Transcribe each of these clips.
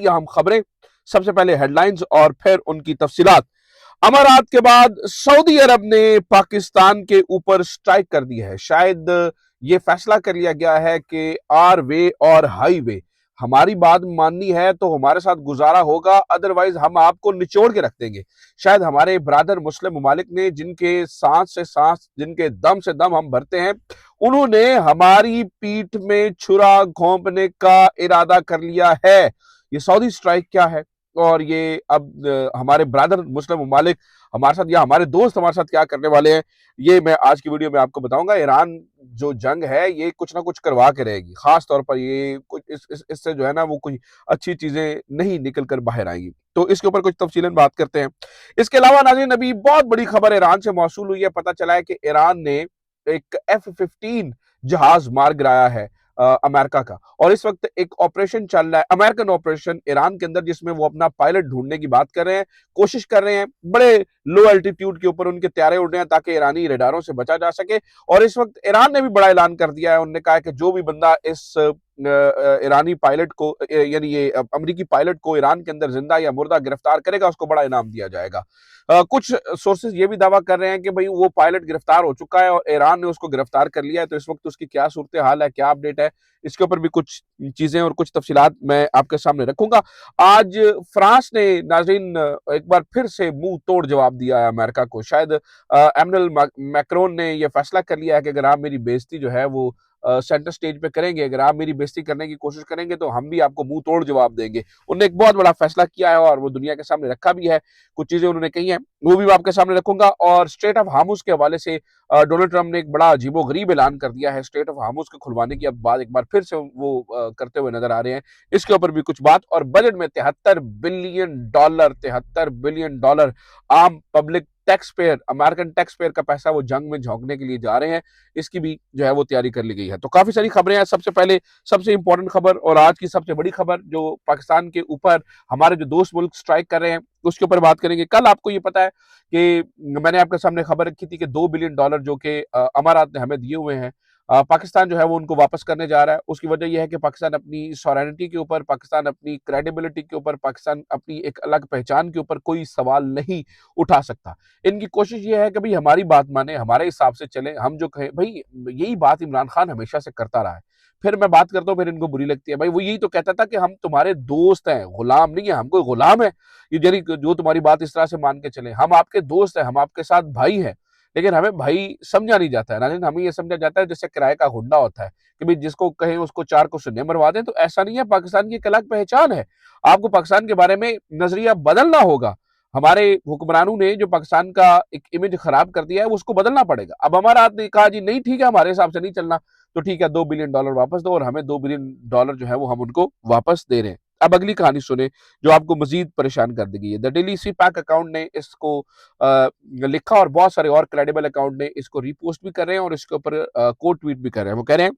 अहम खबरें, सबसे पहले हेडलाइंस और फिर उनकी तफसीलात। अमारात के बाद सऊदी अरब ने पाकिस्तान के ऊपर स्ट्राइक कर दी है। शायद ये फैसला कर लिया गया है कि आर वे और हाई वे, हमारी बात माननी है तो हमारे साथ गुजारा होगा, अदरवाइज हम आपको निचोड़ के रख देंगे। शायद हमारे ब्रादर मुस्लिम ममालिक ने, जिनके सांस से सांस, जिनके दम से दम हम भरते हैं, उन्होंने हमारी पीठ में छुरा घोंपने का इरादा कर लिया है। ये सऊदी स्ट्राइक क्या है और ये अब हमारे ब्रादर मुस्लिम ममालिक हमारे साथ या हमारे दोस्त हमारे साथ क्या करने वाले हैं, ये मैं आज की वीडियो में आपको बताऊंगा। ईरान जो जंग है ये कुछ ना कुछ करवा के रहेगी, खास तौर पर ये कुछ इससे जो है ना वो कोई अच्छी चीजें नहीं निकल कर बाहर आएंगी। तो इसके ऊपर कुछ तफसीलन बात करते हैं। इसके अलावा नाज़रीन, अभी बहुत बड़ी खबर ईरान से मौसूल हुई है। पता चला है कि ईरान ने एक F-15 जहाज मार गिराया है अमेरिका का, और इस वक्त एक ऑपरेशन चल रहा है, अमेरिकन ऑपरेशन ईरान के अंदर, जिसमें वो अपना पायलट ढूंढने की बात कर रहे हैं, कोशिश कर रहे हैं। बड़े लो एल्टीट्यूड के ऊपर उनके त्यारे उड़ रहे हैं ताकि ईरानी रडारों से बचा जा सके। और इस वक्त ईरान ने भी बड़ा ऐलान कर दिया है। उन्होंने कहा है कि जो भी बंदा इस ईरानी पायलट को, यानी ये अमरीकी पायलट को ईरान के अंदर जिंदा या मुर्दा गिरफ्तार करेगा, उसको बड़ा इनाम दिया जाएगा। कुछ सोर्सेज ये भी दावा कर रहे हैं कि भाई वो पायलट गिरफ्तार हो चुका है और ईरान ने उसको गिरफ्तार कर लिया है। तो इस वक्त उसकी क्या सूरत हाल है, क्या अपडेट है, इसके ऊपर भी कुछ चीजें और कुछ तफसीलात मैं आपके सामने रखूंगा। आज फ्रांस ने नाज़रीन एक बार फिर से मुंह तोड़ जवाब दिया है अमेरिका को। शायद एमनल मैक्रोन ने यह फैसला कर लिया है कि अगर आप मेरी बेइज्जती जो है वो सेंटर स्टेज पे करेंगे, अगर आप मेरी बेइज्जती करने की कोशिश करेंगे, तो हम भी आपको मुंह तोड़ जवाब देंगे। उन्होंने एक बहुत बड़ा फैसला किया है और वो दुनिया के सामने रखा भी है। कुछ चीजें उन्होंने कही हैं, वो भी मैं आपके सामने रखूंगा। और स्ट्रेट ऑफ हार्मुज के हवाले से डोनाल्ड ट्रंप ने एक बड़ा अजीबोगरीब ऐलान कर दिया है। स्ट्रेट ऑफ हार्मुज को खुलवाने की अब बात एक बार फिर से वो करते हुए नजर आ रहे हैं। इसके ऊपर भी कुछ बात। और बजट में $73 बिलियन आम public tax payer, American tax payer का पैसा वो जंग में झोंकने के लिए जा रहे हैं। इसकी भी जो है वो तैयारी कर ली गई है। तो काफी सारी खबरें हैं। सबसे पहले सबसे इंपॉर्टेंट खबर और आज की सबसे बड़ी खबर, जो पाकिस्तान के ऊपर हमारे जो दोस्त मुल्क स्ट्राइक कर रहे हैं, उसके ऊपर बात करेंगे। कल आपको ये पता है कि मैंने आपके सामने खबर रखी थी कि $2 बिलियन जो कि अमारात ने हमें दिए हुए हैं, पाकिस्तान जो है वो उनको वापस करने जा रहा है। उसकी वजह यह है कि पाकिस्तान अपनी सॉवरेनिटी के ऊपर, पाकिस्तान अपनी क्रेडिबिलिटी के ऊपर, पाकिस्तान अपनी एक अलग पहचान के ऊपर कोई सवाल नहीं उठा सकता। इनकी कोशिश ये है कि भाई हमारी बात माने, हमारे हिसाब से चले, हम जो कहें। भाई यही बात इमरान खान हमेशा से करता रहा है। फिर मैं बात करता हूँ, फिर इनको बुरी लगती है। भाई वो यही तो कहता था कि हम तुम्हारे दोस्त हैं, गुलाम नहीं है। हम कोई गुलाम है ये जरी जो तुम्हारी बात इस तरह से मान के चले? हम आपके दोस्त हैं, हम आपके साथ भाई हैं। लेकिन हमें भाई समझा नहीं जाता है ना, हमें ये समझा जाता है जैसे किराए का गुंडा होता है कि भाई जिसको कहें उसको चार को सुन्ने मरवा दें। तो ऐसा नहीं है। पाकिस्तान की एक अलग पहचान है। आपको पाकिस्तान के बारे में नजरिया बदलना होगा। हमारे हुक्मरानों ने जो पाकिस्तान का एक इमेज खराब कर दिया है, उसको बदलना पड़ेगा। अब हमारा ने कहा जी नहीं ठीक है, हमारे हिसाब से नहीं चलना, तो ठीक है $2 बिलियन वापस दो, और हमें $2 बिलियन जो है वो हम उनको वापस दे रहे हैं। अब अगली कहानी सुने जो आपको मजीद परेशान कर देगी। The daily CPEC account ने इसको लिखा और बहुत सारे और क्रेडिबल अकाउंट ने इसको रिपोस्ट भी कर रहे हैं और इसके ऊपर कोट ट्वीट भी कर रहे हैं। वो कह रहे हैं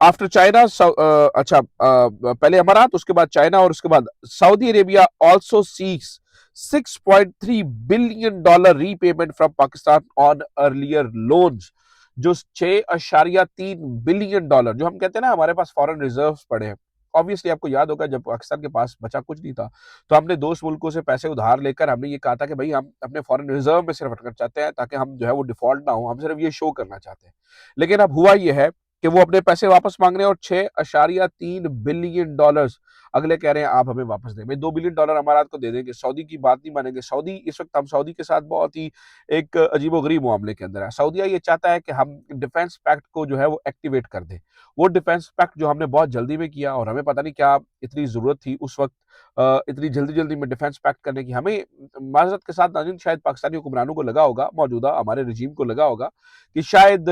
आफ्टर चाइना, अच्छा पहले अमारात, उसके बाद चाइना और उसके बाद Saudi Arabia also seeks $6.3 billion repayment from Pakistan on earlier loans. जो $6.3 बिलियन, जो हम कहते हैं ना हमारे पास फॉरेन रिजर्व्स पड़े हैं। ऑब्वियसली आपको याद होगा जब पाकिस्तान के पास बचा कुछ नहीं था, तो हमने दोस्त मुल्कों से पैसे उधार लेकर हमने ये कहा था कि भाई हम अपने फॉरेन रिजर्व में सिर्फ रखना चाहते हैं ताकि हम जो है वो डिफॉल्ट ना हो, हम सिर्फ ये शो करना चाहते हैं। लेकिन अब हुआ ये है कि वो अपने पैसे वापस मांग रहे हैं और $6.3 बिलियन अगले कह रहे हैं आप हमें वापस दें। भाई $2 बिलियन अमारात को दे देंगे, सऊदी की बात नहीं मानेंगे। सऊदी इस वक्त, हम सऊदी के साथ बहुत ही एक अजीबोगरीब मामले के अंदर है। सऊदीया ये चाहता है कि हम डिफेंस पैक्ट को जो है वो एक्टिवेट कर दें। वो डिफेंस पैक्ट जो हमने बहुत जल्दी में किया, और हमें पता नहीं क्या इतनी जरूरत थी उस वक्त इतनी जल्दी जल्दी में डिफेंस पैक्ट करने की। हमें माजरत के साथ नाज़रीन, शायद पाकिस्तानी हुक्मरानों को लगा होगा, मौजूदा हमारे रजीम को लगा होगा कि शायद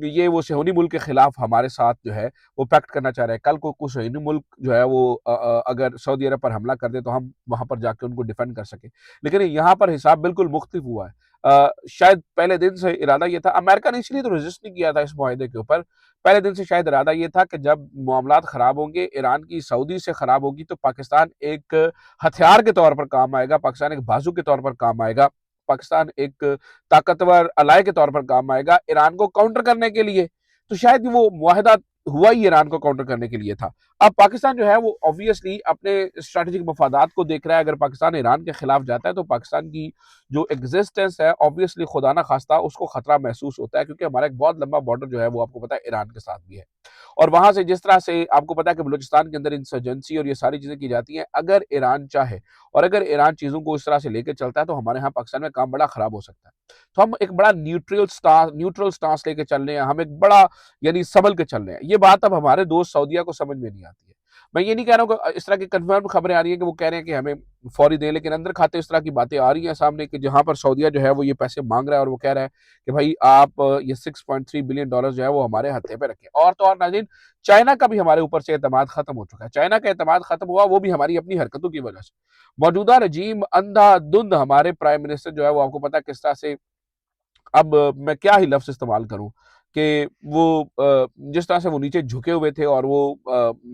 ये वो सेहूनी मुल्क के खिलाफ हमारे साथ जो है वो पैक्ट करना चाह रहे हैं। कल को कुछ सेहूनी मुल्क जो है वो अगर सऊदी अरब पर हमला कर दे तो हम वहां पर जाके उनको डिफेंड कर सके। लेकिन यहाँ पर हिसाब बिल्कुल मुख्तलिफ हुआ है। शायद पहले दिन से इरादा ये था, अमेरिका ने इसलिए तो रेजिस्ट नहीं किया था इस मुआहदे के ऊपर। पहले दिन से शायद इरादा ये था कि जब मामलात खराब होंगे, ईरान की सऊदी से खराब होगी, तो पाकिस्तान एक हथियार के तौर पर काम आएगा, पाकिस्तान एक बाजू के तौर पर काम आएगा, पाकिस्तान एक ताकतवर अलाय के तौर पर काम आएगा ईरान को काउंटर करने के लिए। तो शायद वो मुआहदा हुआ ही ईरान को काउंटर करने के लिए था। अब पाकिस्तान जो है वो ऑब्वियसली अपने स्ट्रैटेजिक मफादात को देख रहा है। अगर पाकिस्तान ईरान के खिलाफ जाता है तो पाकिस्तान की जो एग्जिस्टेंस है ऑब्वियसली खुदा ना खास्ता उसको खतरा महसूस होता है, क्योंकि हमारा एक बहुत लंबा बॉर्डर जो है वो आपको पता है ईरान के साथ भी है। और वहां से जिस तरह से आपको पता है कि बलूचिस्तान के अंदर इंसर्जेंसी और ये सारी चीजें की जाती हैं, अगर ईरान चाहे और अगर ईरान चीजों को इस तरह से लेकर चलता है तो हमारे यहाँ पाकिस्तान में काम बड़ा खराब हो सकता है। तो हम एक बड़ा न्यूट्रल स्टांस लेके चल रहे हैं, हम एक बड़ा यानी संभल के चल रहे हैं। ये बात अब हमारे दोस्त सऊदिया को समझ में नहीं आती है। मैं ये नहीं कह रहा हूँ कि इस तरह की कंफर्म खबरें आ रही हैं कि वो कह रहे हैं कि हमें फौरी दें, लेकिन अंदर खाते इस तरह की बातें आ रही हैं सामने कि जहां पर सऊदिया जो है वो ये पैसे मांग रहा है और वो कह रहा है कि भाई आप ये $6.3 बिलियन जो है वो हमारे हत्थे पे रखें। और तो और नाज़रीन, चाइना का भी हमारे ऊपर से एतमाद खत्म हो चुका है। चाइना का एतमाद खत्म हुआ वो भी हमारी अपनी हरकतों की वजह से। मौजूदा रजीम अंधाधुंध हमारे प्राइम मिनिस्टर जो है वो आपको पता है किस तरह से, अब मैं क्या ही लफ्ज़ इस्तेमाल करूँ कि वो जिस तरह से वो नीचे झुके हुए थे और वो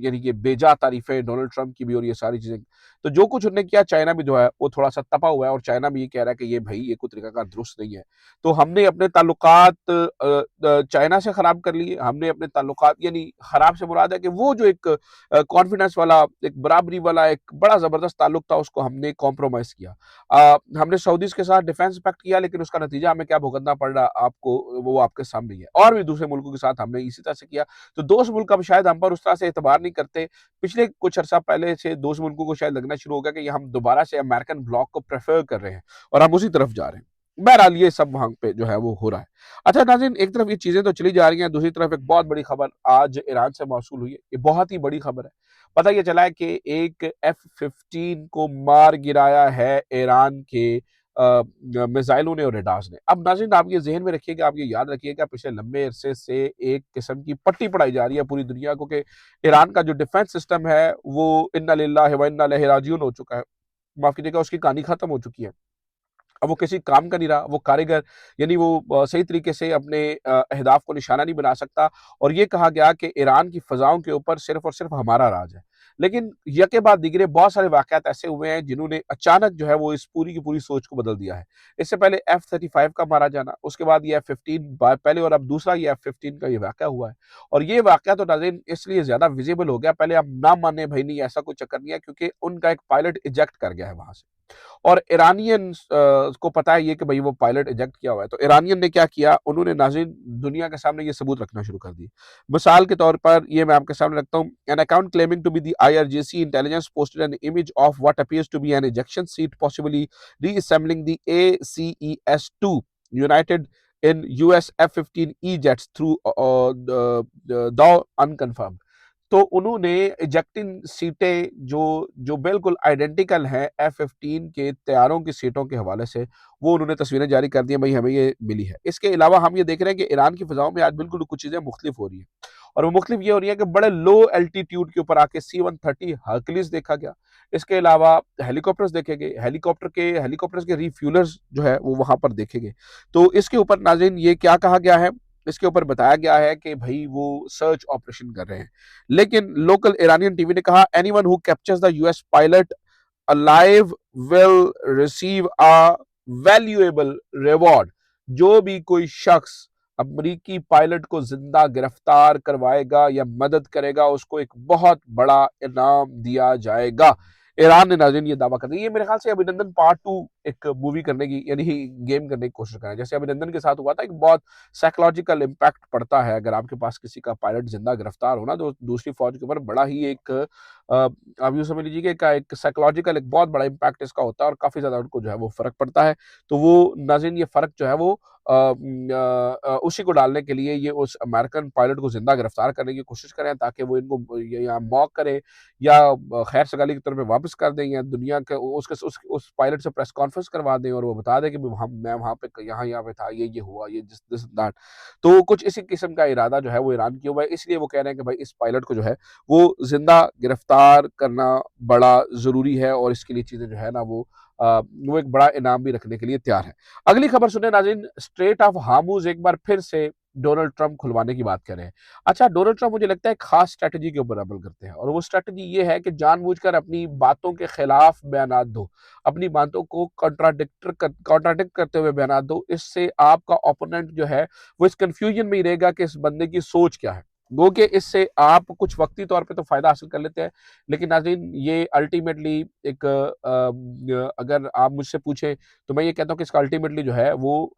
यानी कि बेजा तारीफ़ें डोनाल्ड ट्रंप की भी और ये सारी चीज़ें। तो जो कुछ उन्होंने किया, चाइना भी जो है वो थोड़ा-सा तपा हुआ है और चाइना भी ये कह रहा है कि ये भई ये कोई तरीक़ाकार दुरुस्त नहीं है। तो हमने अपने ताल्लुकात चाइना से ख़राब कर लिए, हमने अपने ताल्लुकात यानी ख़राब से मुराद है कि वो जो एक कॉन्फिडेंस वाला, एक बराबरी वाला एक बड़ा ज़बरदस्त ताल्लुक था उसको हमने कॉम्प्रोमाइज़ किया। हमने सऊदीज़ के साथ डिफेंस पैक्ट किया, लेकिन उसका नतीजा हमें क्या भुगतना पड़ रहा आपको वो आपके सामने ही है। और भी दूसरे मुल्कों के साथ हमने इसी तरह से किया। तो दोस्त मुल्क अब शायद हम पर उस तरह से एतबार नहीं करते। पिछले कुछ अर्सा पहले से दोस्त मुल्कों को शायद लगना शुरू हो गया कि ये हम दोबारा से अमेरिकन ब्लॉक को प्रेफर कर रहे हैं और हम उसी तरफ जा रहे हैं। बहरहाल ये सब वहाँ पे जो है वो हो रहा है। अच्छा नाज़रीन, एक तरफ ये चीज़ें तो चली जा रही हैं, दूसरी तरफ एक बहुत बड़ी खबर आज ईरान से मौसूल हुई है। ये बहुत ही बड़ी खबर है। पता ये चला है कि एक F-15 को मार गिराया है ईरान के मिसाइलों ने और रडार्स ने। अब नाज़रीन, आप ये ज़हन में रखिएगा, आप ये याद रखिएगा, पिछले लंबे अरसे से एक किस्म की पट्टी पढ़ाई जा रही है पूरी दुनिया को कि ईरान का जो डिफेंस सिस्टम है वो इन्ना लिल्लाहि व इन्ना इलैहि राजिऊन हो चुका है। माफ़ कीजिएगा, उसकी कहानी खत्म हो चुकी है। अब वो किसी काम का नहीं रहा, वो कारीगर यानी वो सही तरीके से अपने अहदाफ को निशाना नहीं बना सकता। और ये कहा गया कि ईरान की फ़ज़ाओं के ऊपर सिर्फ़ और सिर्फ़ हमारा राज है। लेकिन यके बाद दीगरे बहुत सारे वाक़यात ऐसे हुए हैं जिन्होंने अचानक जो है वो इस पूरी की पूरी सोच को बदल दिया है। इससे पहले F-35 का मारा जाना, उसके बाद ये F-15 पहले और अब दूसरा ये F-15 का ये वाक़या हुआ है। और ये वाक़या तो नाज़रीन इसलिए ज़्यादा विज़िबल हो गया, पहले आप ना माने भई नहीं ऐसा कोई चक्कर नहीं है, क्योंकि उनका एक पायलट इजेक्ट कर गया है वहाँ से। और ईरानियंस को पता है ये कि भाई वो पायलट इजेक्ट किया हुआ है। तो ईरानियन ने क्या किया, उन्होंने नाज़रीन दुनिया के सामने ये सबूत रखना शुरू कर दिए। मिसाल के तौर पर ये मैं आपके सामने रखता हूँ। An account claiming to be the IRGC intelligence posted an image of what appears to be an ejection seat possibly reassembling the ACES-2 united in US F-15E jets through though unconfirmed. तो उन्होंने ejecting सीटें जो जो बिल्कुल identical हैं F-15 के तैयारों की सीटों के हवाले से, वो उन्होंने तस्वीरें जारी कर दी हैं, भई हमें ये मिली है। इसके अलावा हम ये देख रहे हैं कि ईरान की फ़िज़ाओं में आज बिल्कुल कुछ चीज़ें मुख्तलिफ हो रही हैं। और वो मुख्तलिफ ये हो रही हैं कि बड़े लो एल्टीट्यूड के ऊपर आके C-130 हर्कुलिस देखा गया। इसके अलावा हेलीकॉप्टर्स देखे गए, हेलीकॉप्टर्स के रिफ्यूलर्स जो है वो वहाँ पर देखे गए। तो इसके ऊपर नाज़रीन ये क्या कहा गया है, इसके ऊपर बताया गया है कि भई वो सर्च ऑपरेशन कर रहे हैं। लेकिन लोकल ईरानियन टीवी ने कहा anyone who captures the US pilot alive will receive a valuable reward. जो भी कोई शख्स अमरीकी पायलट को जिंदा गिरफ्तार करवाएगा या मदद करेगा उसको एक बहुत बड़ा इनाम दिया जाएगा। ईरान ने नाज़रीन ये दावा कर दिया। ये मेरे ख्याल से अभिनंदन पार्ट 2 एक मूवी करने की यानी गेम करने की कोशिश कर रहे हैं। जैसे अभिनंदन के साथ हुआ था, एक बहुत साइकोलॉजिकल इम्पैक्ट पड़ता है अगर आपके पास किसी का पायलट जिंदा गिरफ्तार होना, तो दूसरी फौज के ऊपर बड़ा ही एक आप यूँ समझ लीजिए कि एक साइकोलॉजिकल एक बहुत बड़ा इम्पैक्ट इसका होता है और काफ़ी ज़्यादा उनको जो है वो फ़र्क पड़ता है। तो वो नाज़रीन ये फ़र्क जो है वो उसी को डालने के लिए ये उस अमेरिकन पायलट को ज़िंदा गिरफ्तार करने की कोशिश करें ताकि वो इनको या मॉक करे या खैर सगाली की तरफ वापस कर दें या दुनिया के उस पायलट से प्रेस कॉन्फ्रेंस करवा दें और वो बता दें कि मैं वहाँ पे यहाँ पे था, ये हुआ, ये दिस दैट। तो कुछ इसी किस्म का इरादा जो है वो ईरान किया हुआ है, इसलिए वो कह रहे हैं कि भाई इस पायलट को जो है वो ज़िंदा गिरफ्तार करना बड़ा ज़रूरी है और इसके लिए चीज़ें जो है ना वो एक बड़ा इनाम भी रखने के लिए तैयार है। अगली खबर सुने नाज़रीन, स्ट्रेट ऑफ हार्मुज़ एक बार फिर से डोनाल्ड ट्रंप खुलवाने की बात कर रहे हैं। अच्छा, डोनाल्ड ट्रंप मुझे लगता है एक खास स्ट्रैटेजी के ऊपर अमल करते हैं और वो स्ट्रैटेजी ये है कि जानबूझकर अपनी बातों के खिलाफ बयानात दो, अपनी बातों को कॉन्ट्राडिक्ट करते हुए बयानात दो। इससे आपका ओपोनेंट जो है वो इस कन्फ्यूजन में ही रहेगा कि इस बंदे की सोच क्या है। गो कि इससे आप कुछ वक्ती तौर पे तो फ़ायदा हासिल कर लेते हैं, लेकिन नाज़रीन ये अल्टीमेटली एक अगर आप मुझसे पूछें तो मैं ये कहता हूँ कि इसका अल्टीमेटली जो है वो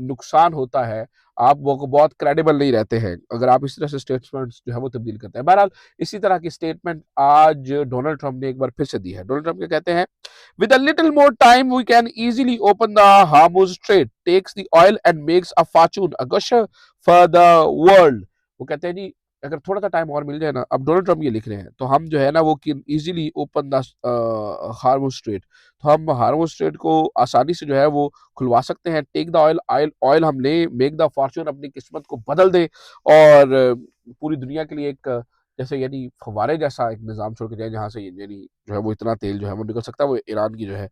नुकसान होता है। आप वो बहुत क्रेडिबल नहीं रहते हैं, अगर आप इस तरह से स्टेटमेंट्स जो है वो तब्दील करते हैं। बहरहाल इसी तरह की स्टेटमेंट आज डोनाल्ड ट्रंप ने एक बार फिर से दी है। डोनाल्ड ट्रंप क्या कहते हैं? With a little more time, we can easily open the Hormuz Strait, takes the oil and makes a fortune, a gusher for the world. वो कहते हैं जी अगर थोड़ा सा टाइम और मिल जाए ना, अब डोनाल्ड ट्रंप ये लिख रहे हैं तो हम जो है ना वो कि इजीली ओपन द हार्मोज स्ट्रेट, तो हम हार्मोज स्ट्रेट को आसानी से जो है वो खुलवा सकते हैं। Take the oil oil oil हम लें, मेक द फॉर्चून, अपनी किस्मत को बदल दें और पूरी दुनिया के लिए एक जैसे यानी फव्वारे जैसा एक निज़ाम छोड़ के जाए जहाँ से यानी जो है वो इतना तेल जो है वो निकल सकता है। वो ईरान की जो है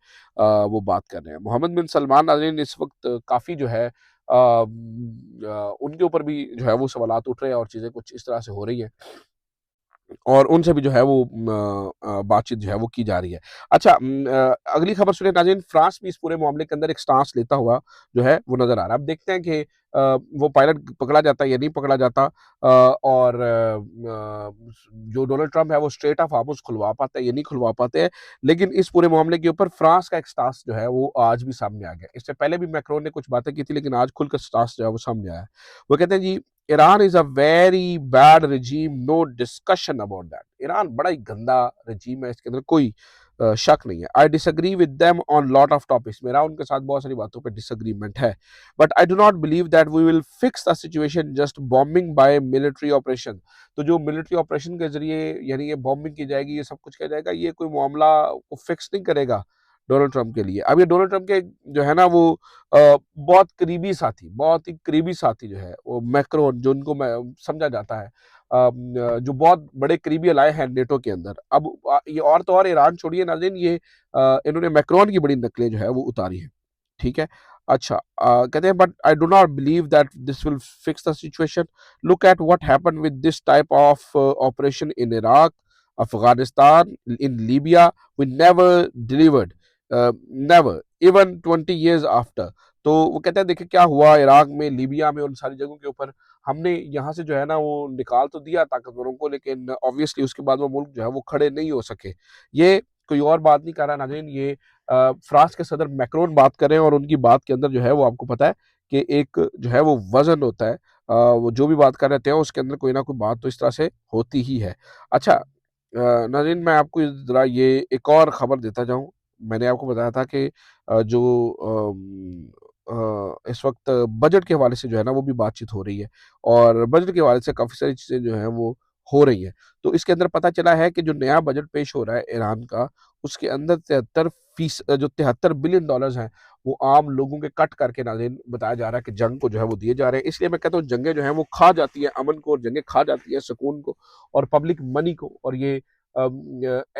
वो बात कर रहे हैं। मोहम्मद बिन सलमान नाज़रीन इस वक्त काफ़ी जो है उनके ऊपर भी जो है वो सवालात उठ रहे हैं और चीज़ें कुछ इस तरह से हो रही हैं और उनसे भी जो है वो बातचीत जो है वो की जा रही है। अच्छा अगली खबर सुनिए नाज़रीन, फ्रांस भी इस पूरे मामले के अंदर एक स्टांस लेता हुआ जो है वो नज़र आ रहा है। अब देखते हैं कि वो पायलट पकड़ा जाता है या नहीं पकड़ा जाता और जो डोनाल्ड ट्रंप है वो स्ट्रेट ऑफ हार्मज़ खुलवा पाता है या नहीं खुलवा पाते हैं। लेकिन इस पूरे मामले के ऊपर फ्रांस का एक स्टांस जो है वो आज भी सामने आ गया। इससे पहले भी मैक्रोन ने कुछ बातें की थी लेकिन आज खुलकर स्टांस जो है वो सामने आया है। वो कहते हैं जी Iran is a very bad regime, no discussion about that. Iran बड़ा ही गंदा regime है, इसके अंदर कोई शक नहीं है। I disagree with them on lot of topics, मेरा उनके साथ बहुत सारी बातों पे डिसएग्रीमेंट है, but I do not believe that we will fix the situation just bombing by military operation. तो जो मिलिट्री ऑपरेशन के जरिए यानी ये बॉम्बिंग की जाएगी, ये सब कुछ किया जाएगा, ये कोई मामला को फिक्स नहीं करेगा डोनाल्ड ट्रंप के लिए। अब ये डोनाल्ड ट्रंप के जो है ना वो बहुत करीबी साथी, बहुत ही करीबी साथी जो है वो मैक्रोन, जो उनको मैं समझा जाता है जो बहुत बड़े करीबी अलाय हैं नेटो के अंदर। अब ये और तो और ईरान छोड़िए नाज़रीन, ये इन्होंने मैक्रोन की बड़ी नकलें जो है वो उतारी हैं। ठीक है? अच्छा कहते हैं but I do not believe that this will fix the situation. Look at what happened with this type of operation in Iraq, Afghanistan, in Libya, we never delivered, never even 20 years after. तो वो कहते हैं देखिए क्या हुआ Iraq में, Libya में, उन सारी जगहों के ऊपर हमने यहाँ से जो है ना वो निकाल तो दिया ताकतवरों को, लेकिन ऑब्वियसली उसके बाद वो मुल्क जो है वो खड़े नहीं हो सके। ये कोई और बात नहीं कर रहा नाज़रीन, ये फ्रांस के सदर मैक्रोन बात कर रहे हैं और उनकी बात के अंदर जो है वो आपको पता है कि एक जो है वो वज़न होता है। वो जो भी बात कर रहे थे उसके अंदर कोई ना कोई बात तो इस तरह से होती ही है। अच्छा नाज़रीन मैं आपको ज़रा ये एक और ख़बर देता जाऊँ। मैंने आपको बताया था कि जो इस वक़्त बजट के हवाले से जो है ना वो भी बातचीत हो रही है और बजट के हवाले से काफ़ी सारी चीज़ें जो हैं वो हो रही हैं। तो इसके अंदर पता चला है कि जो नया बजट पेश हो रहा है ईरान का, उसके अंदर 73 जो 73 बिलियन डॉलर्स हैं, वो आम लोगों के कट करके नाज़रीन बताया जा रहा है कि जंग को जो है वो दिए जा रहे हैं। इसलिए मैं कहता हूँ जंगें जो हैं वो खा जाती हैं अमन को और जंगें खा जाती हैं सुकून को और पब्लिक मनी को, और ये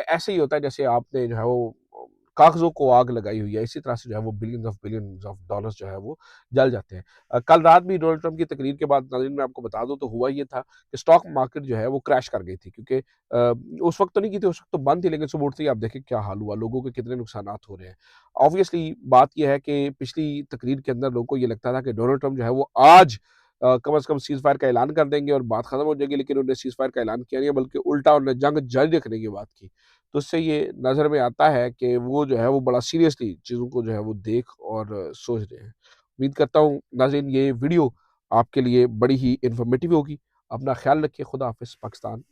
ऐसे ही होता है जैसे आपने जो है वो कागज़ों को आग लगाई हुई है, इसी तरह से जो है वो बिलियंस ऑफ डॉलर्स जो है वो जल जाते हैं। कल रात भी डोनाल्ड ट्रंप की तकरीर के बाद नाज़रीन मैं आपको बता दूँ तो हुआ ये था कि स्टॉक मार्केट जो है वो क्रैश कर गई थी, क्योंकि उस वक़्त तो नहीं की थी, उस वक़्त तो बंद थी, लेकिन सुबह उठते ही आप देखें क्या हाल हुआ, लोगों के कितने नुकसानात हो रहे हैं। ऑब्वियसली बात ये है कि पिछली तकरीर के अंदर लोगों को ये लगता था कि डोनाल्ड ट्रंप जो है वो आज कम से कम सीज़ फायर का ऐलान कर देंगे और बात खत्म हो जाएगी, लेकिन उन्होंने सीज़ फायर का ऐलान किया नहीं, बल्कि उल्टा उन्होंने जंग जारी रखने की बात की। तो इससे ये नज़र में आता है कि वो जो है वो बड़ा सीरियसली चीज़ों को जो है वो देख और सोच रहे हैं। उम्मीद करता हूँ नाज़रीन ये वीडियो आपके लिए बड़ी ही इन्फॉर्मेटिव होगी। अपना ख़्याल रखिए। खुदा हाफ़िज़। पाकिस्तान।